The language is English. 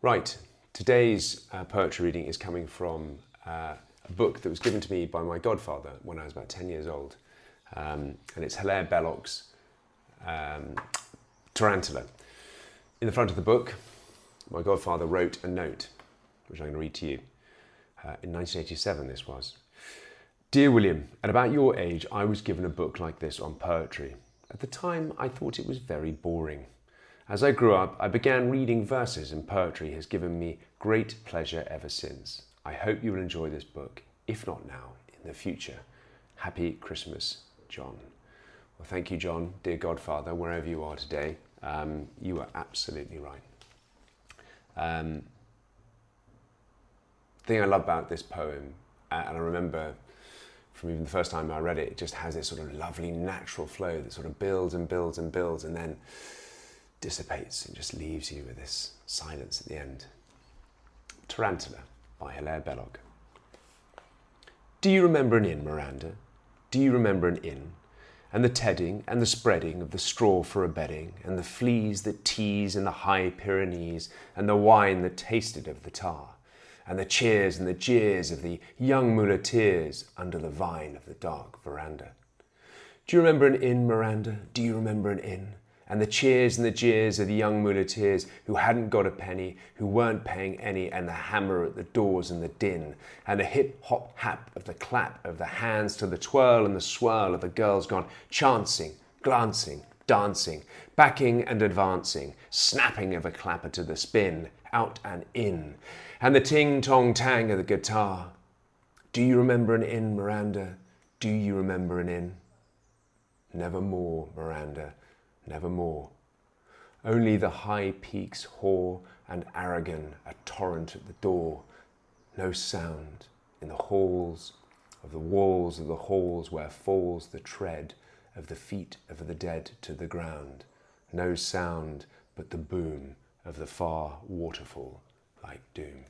Right, today's poetry reading is coming from a book that was given to me by my godfather when I was about 10 years old. And it's Hilaire Belloc's Tarantella. In the front of the book, my godfather wrote a note, which I'm going to read to you. In 1987 this was. Dear William, at about your age, I was given a book like this on poetry. At the time, I thought it was very boring. As I grew up, I began reading verses, and poetry has given me great pleasure ever since. I hope you will enjoy this book, if not now, in the future. Happy Christmas, John. Well, thank you, John, dear godfather, wherever you are today. You are absolutely right. The thing I love about this poem, and I remember from even the first time I read it, it just has this sort of lovely natural flow that sort of builds and builds and builds and then dissipates and just leaves you with this silence at the end. Tarantella by Hilaire Belloc. Do you remember an inn, Miranda? Do you remember an inn? And the tedding and the spreading of the straw for a bedding, and the fleas that tease in the High Pyrenees, and the wine that tasted of the tar, and the cheers and the jeers of the young muleteers under the vine of the dark verandah. Do you remember an inn, Miranda? Do you remember an inn? And the cheers and the jeers of the young muleteers who hadn't got a penny, who weren't paying any, and the hammer at the doors and the din, and the hip-hop-hap of the clap of the hands to the twirl and the swirl of the girls gone chancing, glancing, dancing, backing and advancing, snapping of a clapper to the spin, out and in, and the ting, tong, tang of the guitar. Do you remember an inn, Miranda? Do you remember an inn? Nevermore, Miranda. Nevermore. Only the high peaks hoar and Aragon, a torrent at the door. No sound in the halls of the walls of the halls where falls the tread of the feet of the dead to the ground. No sound but the boom of the far waterfall like doom.